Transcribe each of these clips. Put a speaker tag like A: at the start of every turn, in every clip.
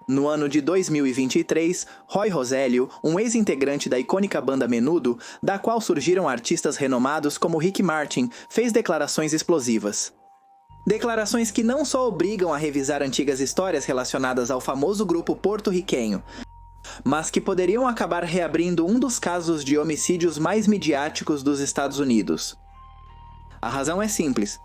A: No ano de 2023, Roy Roselio, um ex-integrante da icônica banda Menudo, da qual surgiram artistas renomados como Rick Martin, fez declarações explosivas. Declarações que não só obrigam a revisar antigas histórias relacionadas ao famoso grupo porto-riquenho, mas que poderiam acabar reabrindo um dos casos de homicídios mais midiáticos dos Estados Unidos. A razão é simples.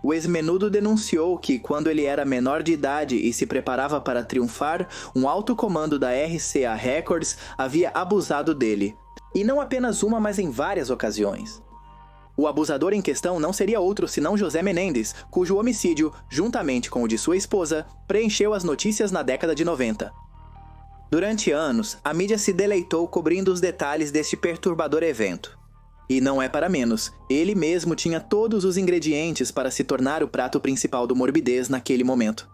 A: O ex-Menudo denunciou que, quando ele era menor de idade e se preparava para triunfar, um alto comando da RCA Records havia abusado dele. E não apenas uma, mas em várias ocasiões. O abusador em questão não seria outro senão José Menendez, cujo homicídio, juntamente com o de sua esposa, preencheu as notícias na década de 90. Durante anos, a mídia se deleitou cobrindo os detalhes deste perturbador evento. E não é para menos, ele mesmo tinha todos os ingredientes para se tornar o prato principal do Morbidez naquele momento.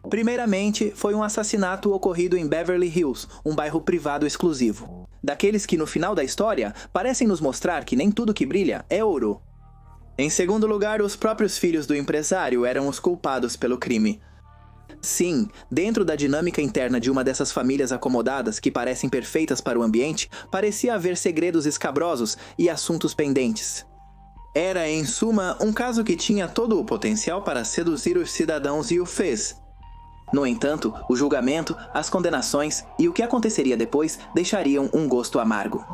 A: Primeiramente, foi um assassinato ocorrido em Beverly Hills, um bairro privado exclusivo. Daqueles que no final da história parecem nos mostrar que nem tudo que brilha é ouro. Em segundo lugar, os próprios filhos do empresário eram os culpados pelo crime. Sim, dentro da dinâmica interna de uma dessas famílias acomodadas que parecem perfeitas para o ambiente, parecia haver segredos escabrosos e assuntos pendentes. Era, em suma, um caso que tinha todo o potencial para seduzir os cidadãos e o fez. No entanto, o julgamento, as condenações e o que aconteceria depois deixariam um gosto amargo.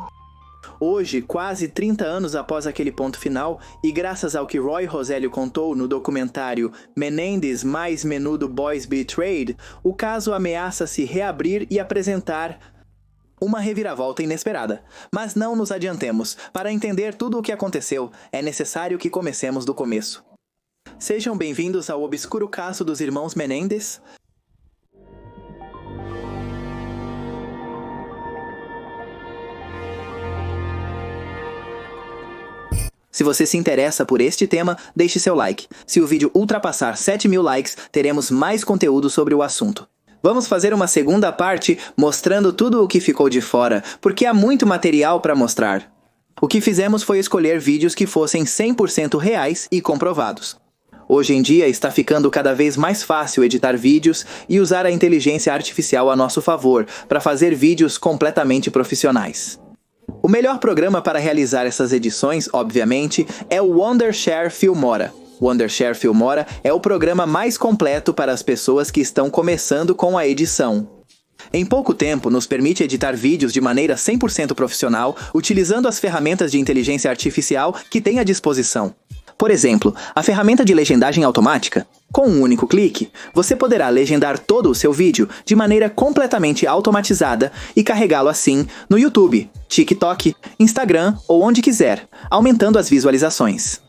A: Hoje, quase 30 anos após aquele ponto final, e graças ao que Roy Roselio contou no documentário Menendez mais Menudo Boys Betrayed, o caso ameaça se reabrir e apresentar uma reviravolta inesperada. Mas não nos adiantemos. Para entender tudo o que aconteceu, é necessário que comecemos do começo. Sejam bem-vindos ao obscuro caso dos irmãos Menendez. Se você se interessa por este tema, deixe seu like. Se o vídeo ultrapassar 7.000 likes, teremos mais conteúdo sobre o assunto. Vamos fazer uma segunda parte mostrando tudo o que ficou de fora, porque há muito material para mostrar. O que fizemos foi escolher vídeos que fossem 100% reais e comprovados. Hoje em dia está ficando cada vez mais fácil editar vídeos e usar a inteligência artificial a nosso favor para fazer vídeos completamente profissionais. O melhor programa para realizar essas edições, obviamente, é o Wondershare Filmora. Wondershare Filmora é o programa mais completo para as pessoas que estão começando com a edição. Em pouco tempo, nos permite editar vídeos de maneira 100% profissional, utilizando as ferramentas de inteligência artificial que tem à disposição. Por exemplo, a ferramenta de legendagem automática. Com um único clique, você poderá legendar todo o seu vídeo de maneira completamente automatizada e carregá-lo assim no YouTube, TikTok, Instagram ou onde quiser, aumentando as visualizações.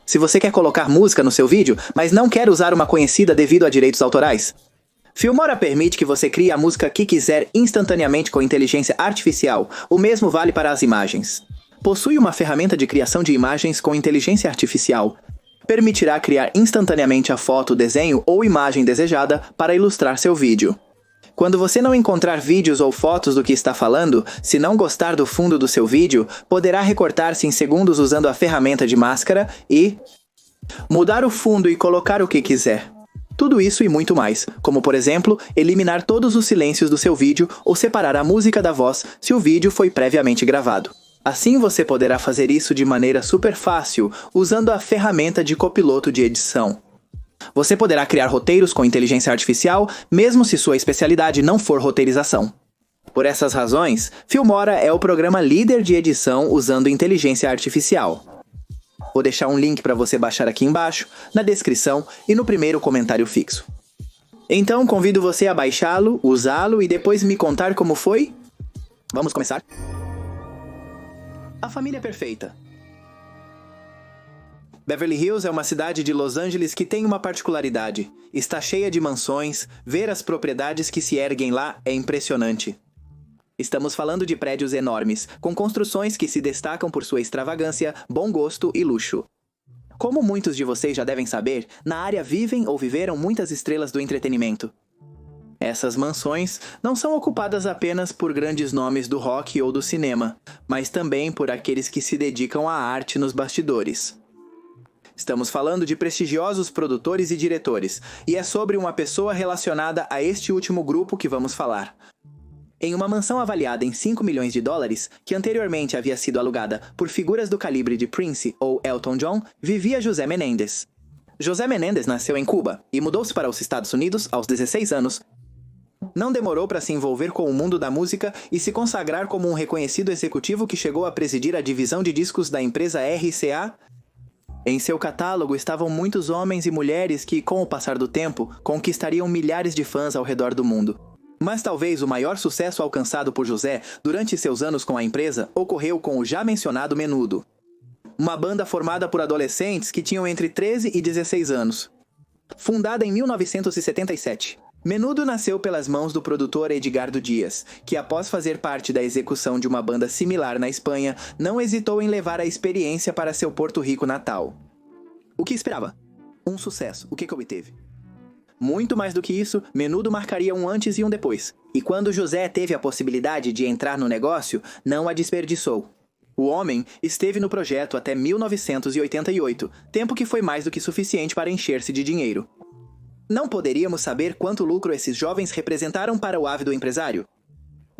A: Se você quer colocar música no seu vídeo, mas não quer usar uma conhecida devido a direitos autorais, Filmora permite que você crie a música que quiser instantaneamente com inteligência artificial. O mesmo vale para as imagens. Possui uma ferramenta de criação de imagens com inteligência artificial. Permitirá criar instantaneamente a foto, desenho ou imagem desejada para ilustrar seu vídeo. Quando você não encontrar vídeos ou fotos do que está falando, se não gostar do fundo do seu vídeo, poderá recortar-se em segundos usando a ferramenta de máscara e mudar o fundo e colocar o que quiser. Tudo isso e muito mais, como por exemplo, eliminar todos os silêncios do seu vídeo ou separar a música da voz se o vídeo foi previamente gravado. Assim você poderá fazer isso de maneira super fácil, usando a ferramenta de copiloto de edição. Você poderá criar roteiros com inteligência artificial, mesmo se sua especialidade não for roteirização. Por essas razões, Filmora é o programa líder de edição usando inteligência artificial. Vou deixar um link para você baixar aqui embaixo, na descrição e no primeiro comentário fixo. Então convido você a baixá-lo, usá-lo e depois me contar como foi. Vamos começar? A família perfeita. Beverly Hills é uma cidade de Los Angeles que tem uma particularidade. Está cheia de mansões, ver as propriedades que se erguem lá é impressionante. Estamos falando de prédios enormes, com construções que se destacam por sua extravagância, bom gosto e luxo. Como muitos de vocês já devem saber, na área vivem ou viveram muitas estrelas do entretenimento. Essas mansões não são ocupadas apenas por grandes nomes do rock ou do cinema, mas também por aqueles que se dedicam à arte nos bastidores. Estamos falando de prestigiosos produtores e diretores, e é sobre uma pessoa relacionada a este último grupo que vamos falar. Em uma mansão avaliada em 5 milhões de dólares, que anteriormente havia sido alugada por figuras do calibre de Prince ou Elton John, vivia José Menendez. José Menendez nasceu em Cuba e mudou-se para os Estados Unidos aos 16 anos. Não demorou para se envolver com o mundo da música e se consagrar como um reconhecido executivo que chegou a presidir a divisão de discos da empresa RCA. Em seu catálogo estavam muitos homens e mulheres que, com o passar do tempo, conquistariam milhares de fãs ao redor do mundo. Mas talvez o maior sucesso alcançado por José durante seus anos com a empresa ocorreu com o já mencionado Menudo, uma banda formada por adolescentes que tinham entre 13 e 16 anos. Fundada em 1977, Menudo nasceu pelas mãos do produtor Edgardo Dias, que após fazer parte da execução de uma banda similar na Espanha, não hesitou em levar a experiência para seu Porto Rico natal. O que esperava? Um sucesso. O que obteve? Muito mais do que isso, Menudo marcaria um antes e um depois. E quando José teve a possibilidade de entrar no negócio, não a desperdiçou. O homem esteve no projeto até 1988, tempo que foi mais do que suficiente para encher-se de dinheiro. Não poderíamos saber quanto lucro esses jovens representaram para o ávido empresário.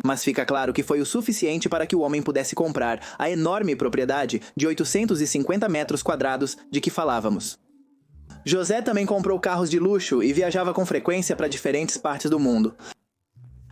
A: Mas fica claro que foi o suficiente para que o homem pudesse comprar a enorme propriedade de 850 metros quadrados de que falávamos. José também comprou carros de luxo e viajava com frequência para diferentes partes do mundo.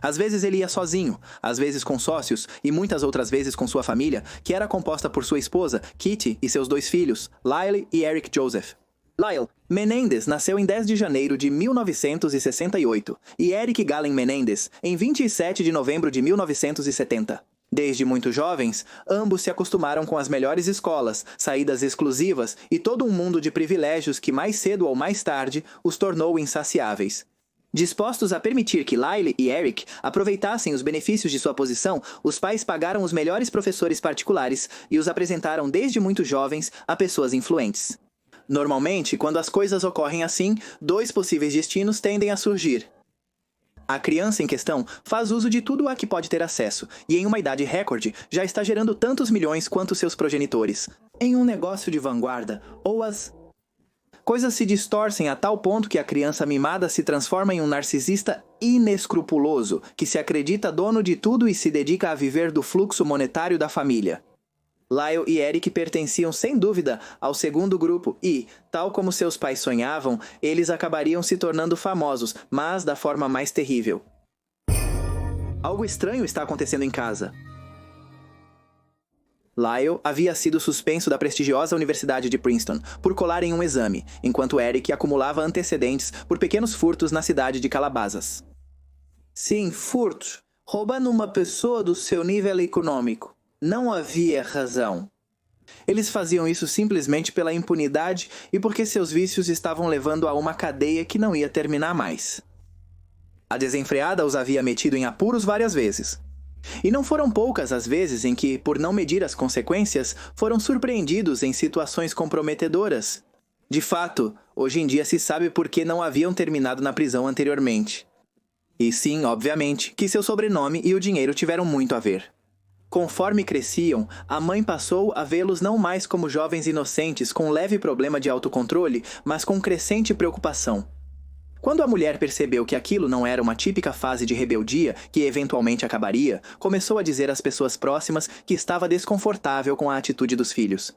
A: Às vezes ele ia sozinho, às vezes com sócios e muitas outras vezes com sua família, que era composta por sua esposa, Kitty, e seus 2 filhos, Lyle e Eric Joseph. Lyle Menendez nasceu em 10 de janeiro de 1968 e Eric Galen Menendez em 27 de novembro de 1970. Desde muito jovens, ambos se acostumaram com as melhores escolas, saídas exclusivas e todo um mundo de privilégios que mais cedo ou mais tarde os tornou insaciáveis. Dispostos a permitir que Lyle e Eric aproveitassem os benefícios de sua posição, os pais pagaram os melhores professores particulares e os apresentaram desde muito jovens a pessoas influentes. Normalmente, quando as coisas ocorrem assim, 2 possíveis destinos tendem a surgir. A criança em questão faz uso de tudo a que pode ter acesso, e em uma idade recorde já está gerando tantos milhões quanto seus progenitores. Em um negócio de vanguarda, ou as coisas se distorcem a tal ponto que a criança mimada se transforma em um narcisista inescrupuloso, que se acredita dono de tudo e se dedica a viver do fluxo monetário da família. Lyle e Eric pertenciam sem dúvida ao segundo grupo e, tal como seus pais sonhavam, eles acabariam se tornando famosos, mas da forma mais terrível. Algo estranho está acontecendo em casa. Lyle havia sido suspenso da prestigiosa Universidade de Princeton por colar em um exame, enquanto Eric acumulava antecedentes por pequenos furtos na cidade de Calabasas. Sim, furtos. Roubando uma pessoa do seu nível econômico. Não havia razão. Eles faziam isso simplesmente pela impunidade e porque seus vícios estavam levando a uma cadeia que não ia terminar mais. A desenfreada os havia metido em apuros várias vezes. E não foram poucas as vezes em que, por não medir as consequências, foram surpreendidos em situações comprometedoras. De fato, hoje em dia se sabe por que não haviam terminado na prisão anteriormente. E sim, obviamente, que seu sobrenome e o dinheiro tiveram muito a ver. Conforme cresciam, a mãe passou a vê-los não mais como jovens inocentes com leve problema de autocontrole, mas com crescente preocupação. Quando a mulher percebeu que aquilo não era uma típica fase de rebeldia que eventualmente acabaria, começou a dizer às pessoas próximas que estava desconfortável com a atitude dos filhos.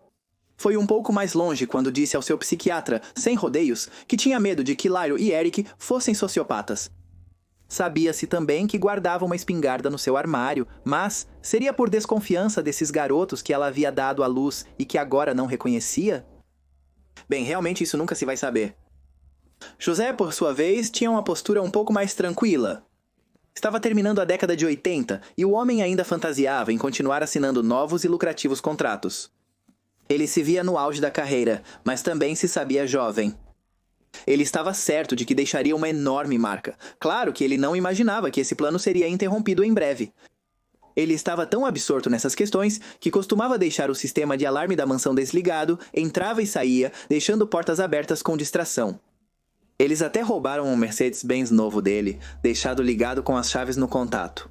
A: Foi um pouco mais longe quando disse ao seu psiquiatra, sem rodeios, que tinha medo de que Lyle e Eric fossem sociopatas. Sabia-se também que guardava uma espingarda no seu armário, mas seria por desconfiança desses garotos que ela havia dado à luz e que agora não reconhecia? Bem, realmente isso nunca se vai saber. José, por sua vez, tinha uma postura um pouco mais tranquila. Estava terminando a década de 80 e o homem ainda fantasiava em continuar assinando novos e lucrativos contratos. Ele se via no auge da carreira, mas também se sabia jovem. Ele estava certo de que deixaria uma enorme marca. Claro que ele não imaginava que esse plano seria interrompido em breve. Ele estava tão absorto nessas questões que costumava deixar o sistema de alarme da mansão desligado, entrava e saía, deixando portas abertas com distração. Eles até roubaram um Mercedes-Benz novo dele, deixado ligado com as chaves no contato.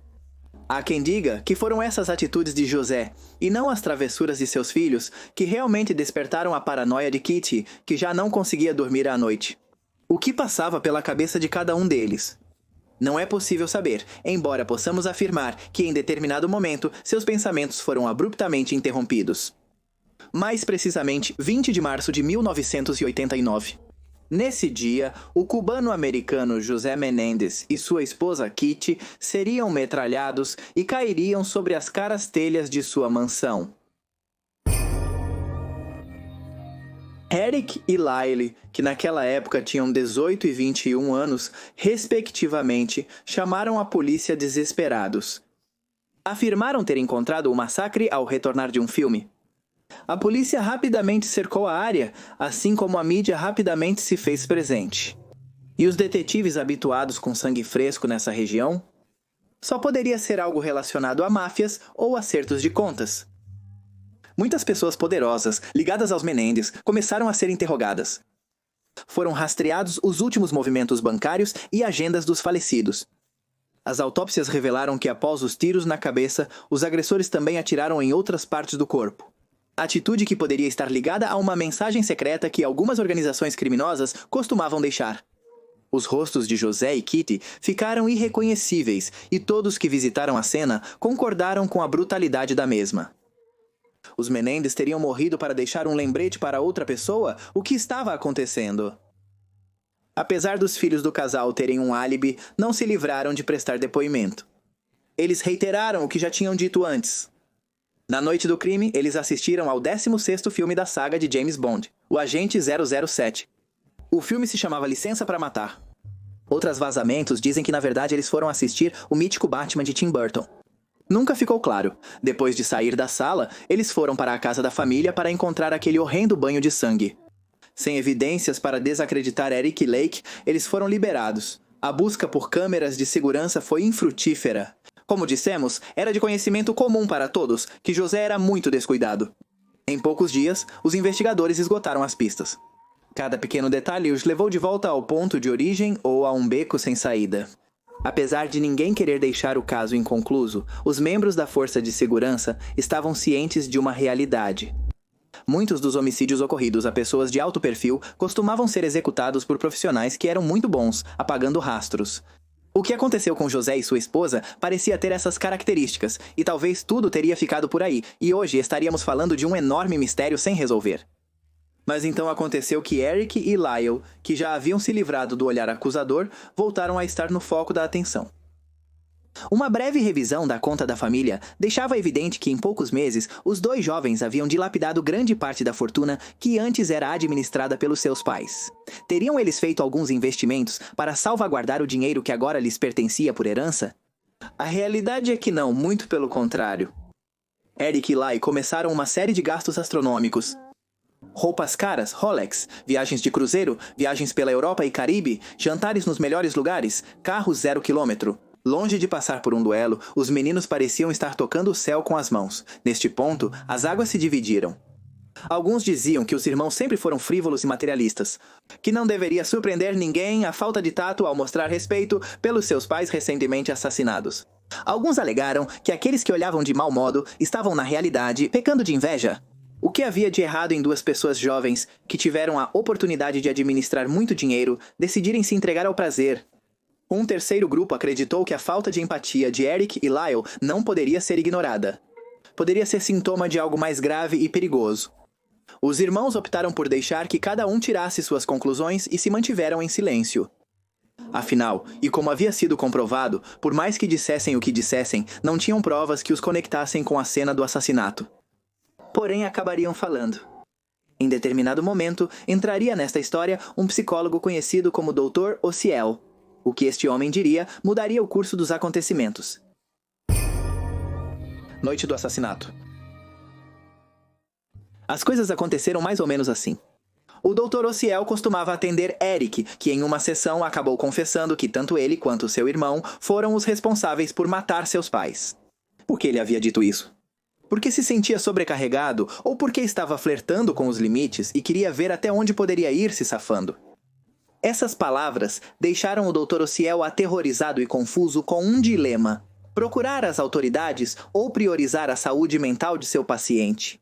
A: Há quem diga que foram essas atitudes de José, e não as travessuras de seus filhos, que realmente despertaram a paranoia de Kitty, que já não conseguia dormir à noite. O que passava pela cabeça de cada um deles? Não é possível saber, embora possamos afirmar que em determinado momento seus pensamentos foram abruptamente interrompidos. Mais precisamente, 20 de março de 1989. Nesse dia, o cubano-americano José Menendez e sua esposa Kitty seriam metralhados e cairiam sobre as caras telhas de sua mansão. Eric e Lyle, que naquela época tinham 18 e 21 anos, respectivamente, chamaram a polícia desesperados. Afirmaram ter encontrado o massacre ao retornar de um filme. A polícia rapidamente cercou a área, assim como a mídia rapidamente se fez presente. E os detetives habituados com sangue fresco nessa região? Só poderia ser algo relacionado a máfias ou acertos de contas. Muitas pessoas poderosas, ligadas aos Menendez, começaram a ser interrogadas. Foram rastreados os últimos movimentos bancários e agendas dos falecidos. As autópsias revelaram que após os tiros na cabeça, os agressores também atiraram em outras partes do corpo. Atitude que poderia estar ligada a uma mensagem secreta que algumas organizações criminosas costumavam deixar. Os rostos de José e Kitty ficaram irreconhecíveis e todos que visitaram a cena concordaram com a brutalidade da mesma. Os Menendez teriam morrido para deixar um lembrete para outra pessoa? O que estava acontecendo? Apesar dos filhos do casal terem um álibi, não se livraram de prestar depoimento. Eles reiteraram o que já tinham dito antes. Na noite do crime, eles assistiram ao 16º filme da saga de James Bond, O Agente 007. O filme se chamava Licença para Matar. Outros vazamentos dizem que na verdade eles foram assistir o mítico Batman de Tim Burton. Nunca ficou claro. Depois de sair da sala, eles foram para a casa da família para encontrar aquele horrendo banho de sangue. Sem evidências para desacreditar Eric e Lake, eles foram liberados. A busca por câmeras de segurança foi infrutífera. Como dissemos, era de conhecimento comum para todos que José era muito descuidado. Em poucos dias, os investigadores esgotaram as pistas. Cada pequeno detalhe os levou de volta ao ponto de origem ou a um beco sem saída. Apesar de ninguém querer deixar o caso inconcluso, os membros da força de segurança estavam cientes de uma realidade. Muitos dos homicídios ocorridos a pessoas de alto perfil costumavam ser executados por profissionais que eram muito bons, apagando rastros. O que aconteceu com José e sua esposa parecia ter essas características, e talvez tudo teria ficado por aí, e hoje estaríamos falando de um enorme mistério sem resolver. Mas então aconteceu que Eric e Lyle, que já haviam se livrado do olhar acusador, voltaram a estar no foco da atenção. Uma breve revisão da conta da família deixava evidente que em poucos meses os dois jovens haviam dilapidado grande parte da fortuna que antes era administrada pelos seus pais. Teriam eles feito alguns investimentos para salvaguardar o dinheiro que agora lhes pertencia por herança? A realidade é que não, muito pelo contrário. Eric e Lyle começaram uma série de gastos astronômicos. Roupas caras, Rolex, viagens de cruzeiro, viagens pela Europa e Caribe, jantares nos melhores lugares, carros 0 km. Longe de passar por um duelo, os meninos pareciam estar tocando o céu com as mãos. Neste ponto, as águas se dividiram. Alguns diziam que os irmãos sempre foram frívolos e materialistas, que não deveria surpreender ninguém a falta de tato ao mostrar respeito pelos seus pais recentemente assassinados. Alguns alegaram que aqueles que olhavam de mau modo estavam na realidade pecando de inveja. O que havia de errado em duas pessoas jovens que tiveram a oportunidade de administrar muito dinheiro decidirem se entregar ao prazer? Um terceiro grupo acreditou que a falta de empatia de Eric e Lyle não poderia ser ignorada. Poderia ser sintoma de algo mais grave e perigoso. Os irmãos optaram por deixar que cada um tirasse suas conclusões e se mantiveram em silêncio. Afinal, e como havia sido comprovado, por mais que dissessem o que dissessem, não tinham provas que os conectassem com a cena do assassinato. Porém, acabariam falando. Em determinado momento, entraria nesta história um psicólogo conhecido como Dr. Ociel. O que este homem diria mudaria o curso dos acontecimentos. Noite do assassinato. As coisas aconteceram mais ou menos assim. O Dr. Ociel costumava atender Eric, que em uma sessão acabou confessando que tanto ele quanto seu irmão foram os responsáveis por matar seus pais. Por que ele havia dito isso? Porque se sentia sobrecarregado ou porque estava flertando com os limites e queria ver até onde poderia ir se safando? Essas palavras deixaram o Dr. Ociel aterrorizado e confuso com um dilema. procurar as autoridades ou priorizar a saúde mental de seu paciente.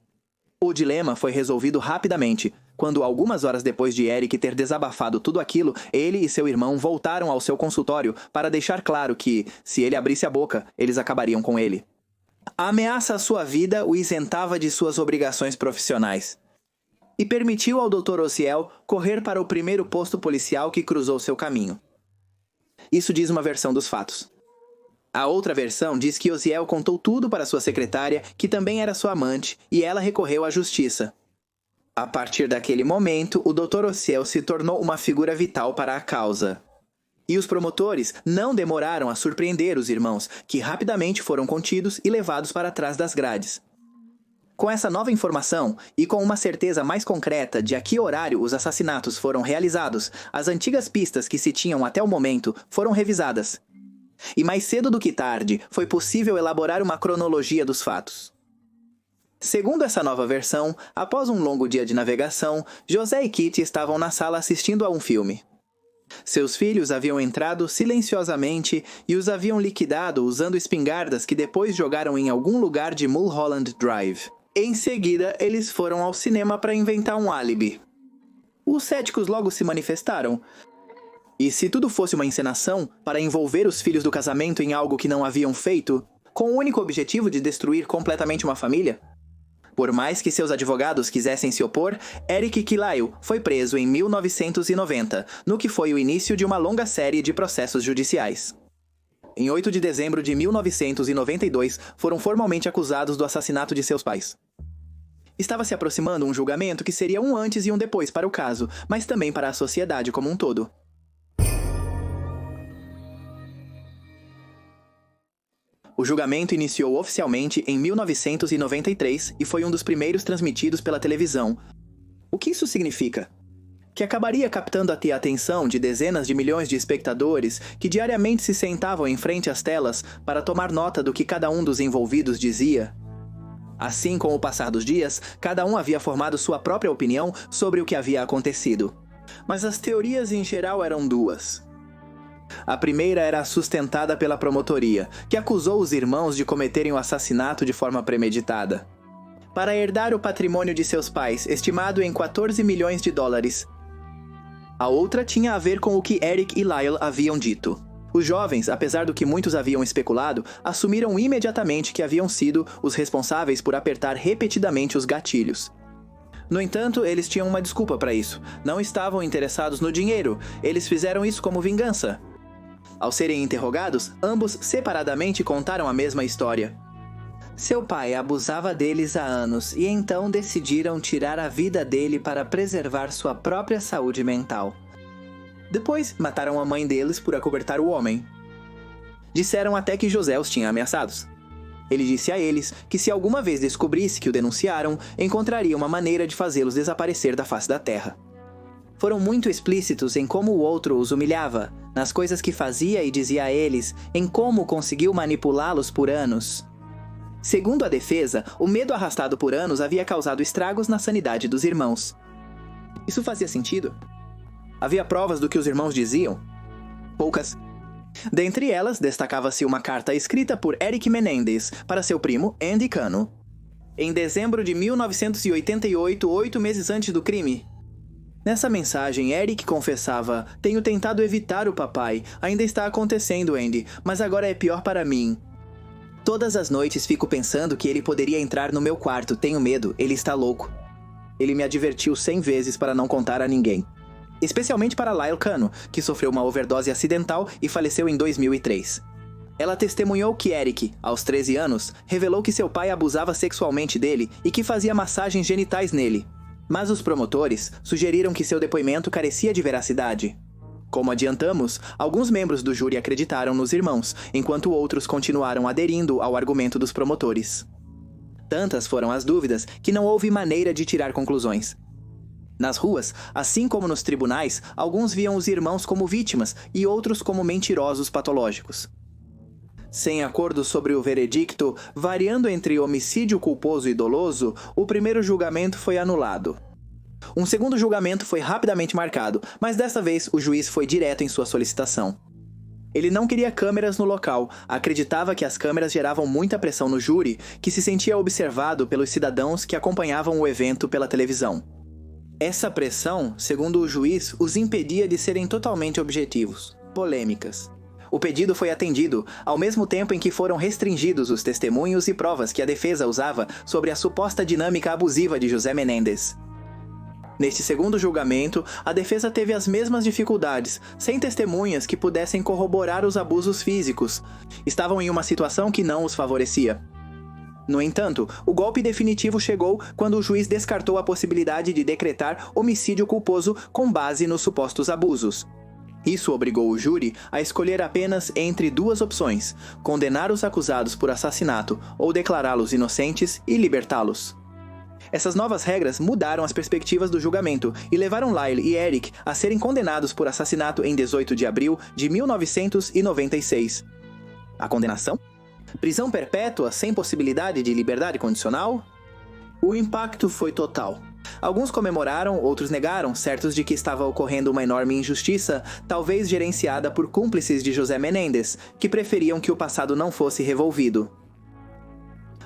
A: O dilema foi resolvido rapidamente, quando algumas horas depois de Eric ter desabafado tudo aquilo, ele e seu irmão voltaram ao seu consultório para deixar claro que, se ele abrisse a boca, eles acabariam com ele. A ameaça à sua vida o isentava de suas obrigações profissionais e permitiu ao Dr. Ociel correr para o primeiro posto policial que cruzou seu caminho. Isso diz uma versão dos fatos. A outra versão diz que Ociel contou tudo para sua secretária, que também era sua amante, e ela recorreu à justiça. A partir daquele momento, o Dr. Ociel se tornou uma figura vital para a causa. E os promotores não demoraram a surpreender os irmãos, que rapidamente foram contidos e levados para trás das grades. Com essa nova informação, e com uma certeza mais concreta de a que horário os assassinatos foram realizados, as antigas pistas que se tinham até o momento foram revisadas. E mais cedo do que tarde, foi possível elaborar uma cronologia dos fatos. Segundo essa nova versão, após um longo dia de navegação, José e Kitty estavam na sala assistindo a um filme. Seus filhos haviam entrado silenciosamente e os haviam liquidado usando espingardas que depois jogaram em algum lugar de Mulholland Drive. Em seguida, eles foram ao cinema para inventar um álibi. Os céticos logo se manifestaram. E se tudo fosse uma encenação para envolver os filhos do casamento em algo que não haviam feito, com o único objetivo de destruir completamente uma família? Por mais que seus advogados quisessem se opor, Eric Kilail foi preso em 1990, no que foi o início de uma longa série de processos judiciais. Em 8 de dezembro de 1992, foram formalmente acusados do assassinato de seus pais. Estava se aproximando um julgamento que seria um antes e um depois para o caso, mas também para a sociedade como um todo. O julgamento iniciou oficialmente em 1993 e foi um dos primeiros transmitidos pela televisão. O que isso significa? Que acabaria captando a atenção de dezenas de milhões de espectadores que diariamente se sentavam em frente às telas para tomar nota do que cada um dos envolvidos dizia. Assim, com o passar dos dias, cada um havia formado sua própria opinião sobre o que havia acontecido. Mas as teorias em geral eram duas. A primeira era sustentada pela promotoria, que acusou os irmãos de cometerem o assassinato de forma premeditada. Para herdar o patrimônio de seus pais, estimado em 14 milhões de dólares. A outra tinha a ver com o que Eric e Lyle haviam dito. Os jovens, apesar do que muitos haviam especulado, assumiram imediatamente que haviam sido os responsáveis por apertar repetidamente os gatilhos. No entanto, eles tinham uma desculpa para isso. Não estavam interessados no dinheiro, eles fizeram isso como vingança. Ao serem interrogados, ambos separadamente contaram a mesma história. Seu pai abusava deles há anos e então decidiram tirar a vida dele para preservar sua própria saúde mental. Depois, mataram a mãe deles por acobertar o homem. Disseram até que José os tinha ameaçados. Ele disse a eles que se alguma vez descobrisse que o denunciaram, encontraria uma maneira de fazê-los desaparecer da face da terra. Foram muito explícitos em como o outro os humilhava, nas coisas que fazia e dizia a eles, em como conseguiu manipulá-los por anos. Segundo a defesa, o medo arrastado por anos havia causado estragos na sanidade dos irmãos. Isso fazia sentido? Havia provas do que os irmãos diziam? Poucas. Dentre elas, destacava-se uma carta escrita por Eric Menendez para seu primo Andy Cano. Em dezembro de 1988, 8 meses antes do crime. Nessa mensagem, Eric confessava: "Tenho tentado evitar o papai. Ainda está acontecendo, Andy, mas agora é pior para mim. Todas as noites fico pensando que ele poderia entrar no meu quarto. Tenho medo, ele está louco. Ele me advertiu 100 vezes para não contar a ninguém." Especialmente para Lyle Cano, que sofreu uma overdose acidental e faleceu em 2003. Ela testemunhou que Eric, aos 13 anos, revelou que seu pai abusava sexualmente dele e que fazia massagens genitais nele. Mas os promotores sugeriram que seu depoimento carecia de veracidade. Como adiantamos, alguns membros do júri acreditaram nos irmãos, enquanto outros continuaram aderindo ao argumento dos promotores. Tantas foram as dúvidas que não houve maneira de tirar conclusões. Nas ruas, assim como nos tribunais, alguns viam os irmãos como vítimas e outros como mentirosos patológicos. Sem acordo sobre o veredicto, variando entre homicídio culposo e doloso, o primeiro julgamento foi anulado. Um segundo julgamento foi rapidamente marcado, mas desta vez o juiz foi direto em sua solicitação. Ele não queria câmeras no local, acreditava que as câmeras geravam muita pressão no júri, que se sentia observado pelos cidadãos que acompanhavam o evento pela televisão. Essa pressão, segundo o juiz, os impedia de serem totalmente objetivos. Polêmicas. O pedido foi atendido, ao mesmo tempo em que foram restringidos os testemunhos e provas que a defesa usava sobre a suposta dinâmica abusiva de José Menéndez. Neste segundo julgamento, a defesa teve as mesmas dificuldades, sem testemunhas que pudessem corroborar os abusos físicos. Estavam em uma situação que não os favorecia. No entanto, o golpe definitivo chegou quando o juiz descartou a possibilidade de decretar homicídio culposo com base nos supostos abusos. Isso obrigou o júri a escolher apenas entre duas opções: condenar os acusados por assassinato ou declará-los inocentes e libertá-los. Essas novas regras mudaram as perspectivas do julgamento e levaram Lyle e Eric a serem condenados por assassinato em 18 de abril de 1996. A condenação? Prisão perpétua sem possibilidade de liberdade condicional? O impacto foi total. Alguns comemoraram, outros negaram, certos de que estava ocorrendo uma enorme injustiça, talvez gerenciada por cúmplices de José Menéndez, que preferiam que o passado não fosse revolvido.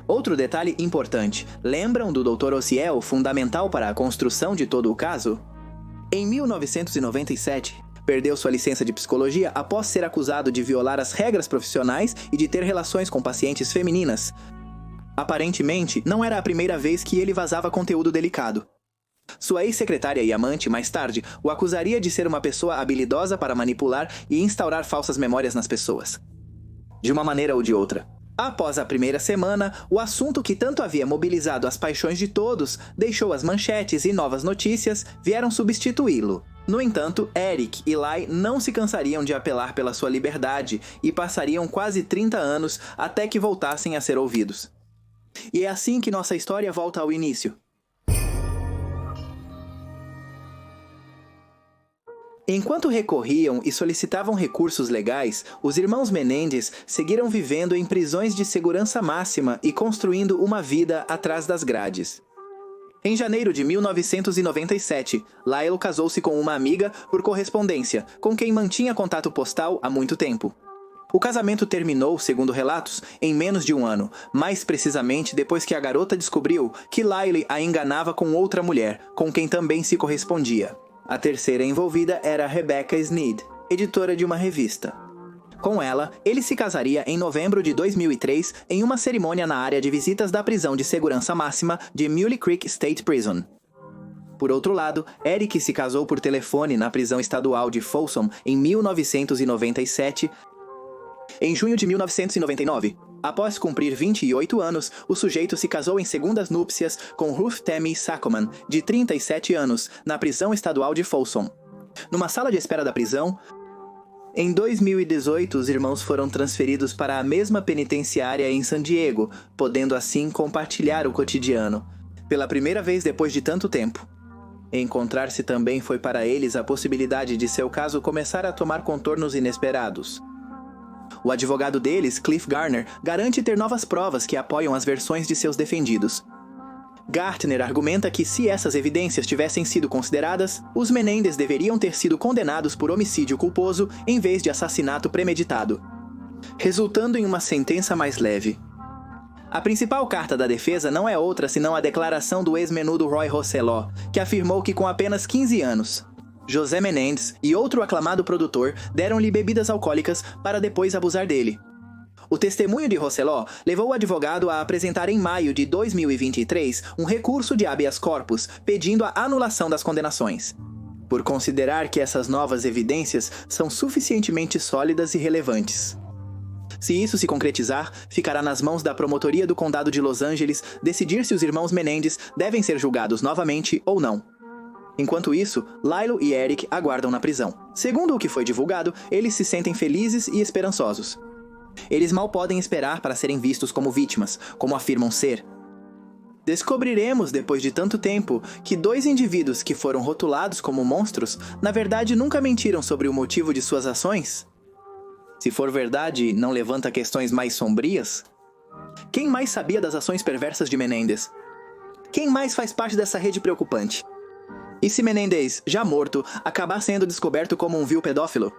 A: Outro detalhe importante: lembram do Dr. Ociel, fundamental para a construção de todo o caso? Em 1997, perdeu sua licença de psicologia após ser acusado de violar as regras profissionais e de ter relações com pacientes femininas. Aparentemente, não era a primeira vez que ele vazava conteúdo delicado. Sua ex-secretária e amante, mais tarde, o acusaria de ser uma pessoa habilidosa para manipular e instaurar falsas memórias nas pessoas. De uma maneira ou de outra. Após a primeira semana, o assunto que tanto havia mobilizado as paixões de todos, deixou as manchetes e novas notícias vieram substituí-lo. No entanto, Eric e Lyle não se cansariam de apelar pela sua liberdade e passariam quase 30 anos até que voltassem a ser ouvidos. E é assim que nossa história volta ao início. Enquanto recorriam e solicitavam recursos legais, os irmãos Menéndez seguiram vivendo em prisões de segurança máxima e construindo uma vida atrás das grades. Em janeiro de 1997, Lyle casou-se com uma amiga por correspondência, com quem mantinha contato postal há muito tempo. O casamento terminou, segundo relatos, em menos de um ano, mais precisamente depois que a garota descobriu que Lyle a enganava com outra mulher, com quem também se correspondia. A terceira envolvida era Rebecca Sneed, editora de uma revista. Com ela, ele se casaria em novembro de 2003 em uma cerimônia na área de visitas da prisão de segurança máxima de Mule Creek State Prison. Por outro lado, Eric se casou por telefone na prisão estadual de Folsom em 1997. Em junho de 1999, após cumprir 28 anos, o sujeito se casou em segundas núpcias com Ruth Tammy Saccoman, de 37 anos, na prisão estadual de Folsom. Numa sala de espera da prisão, em 2018, os irmãos foram transferidos para a mesma penitenciária em San Diego, podendo assim compartilhar o cotidiano, pela primeira vez depois de tanto tempo. Encontrar-se também foi para eles a possibilidade de seu caso começar a tomar contornos inesperados. O advogado deles, Cliff Garner, garante ter novas provas que apoiam as versões de seus defendidos. Gartner argumenta que, se essas evidências tivessem sido consideradas, os Menéndez deveriam ter sido condenados por homicídio culposo em vez de assassinato premeditado, resultando em uma sentença mais leve. A principal carta da defesa não é outra senão a declaração do ex-menudo Roy Rosselló, que afirmou que com apenas 15 anos, José Menéndez e outro aclamado produtor deram-lhe bebidas alcoólicas para depois abusar dele. O testemunho de Rosselló levou o advogado a apresentar em maio de 2023 um recurso de habeas corpus pedindo a anulação das condenações, por considerar que essas novas evidências são suficientemente sólidas e relevantes. Se isso se concretizar, ficará nas mãos da Promotoria do Condado de Los Angeles decidir se os irmãos Menéndez devem ser julgados novamente ou não. Enquanto isso, Lyle e Eric aguardam na prisão. Segundo o que foi divulgado, eles se sentem felizes e esperançosos. Eles mal podem esperar para serem vistos como vítimas, como afirmam ser. Descobriremos, depois de tanto tempo, que dois indivíduos que foram rotulados como monstros, na verdade nunca mentiram sobre o motivo de suas ações? Se for verdade, não levanta questões mais sombrias? Quem mais sabia das ações perversas de Menéndez? Quem mais faz parte dessa rede preocupante? E se Menéndez, já morto, acabar sendo descoberto como um vil pedófilo?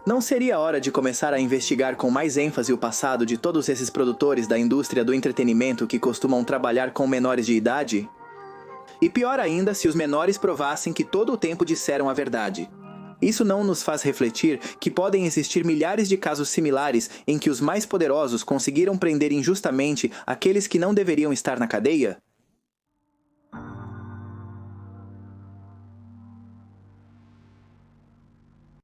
A: Não seria hora de começar a investigar com mais ênfase o passado de todos esses produtores da indústria do entretenimento que costumam trabalhar com menores de idade? E pior ainda se os menores provassem que todo o tempo disseram a verdade. Isso não nos faz refletir que podem existir milhares de casos similares em que os mais poderosos conseguiram prender injustamente aqueles que não deveriam estar na cadeia?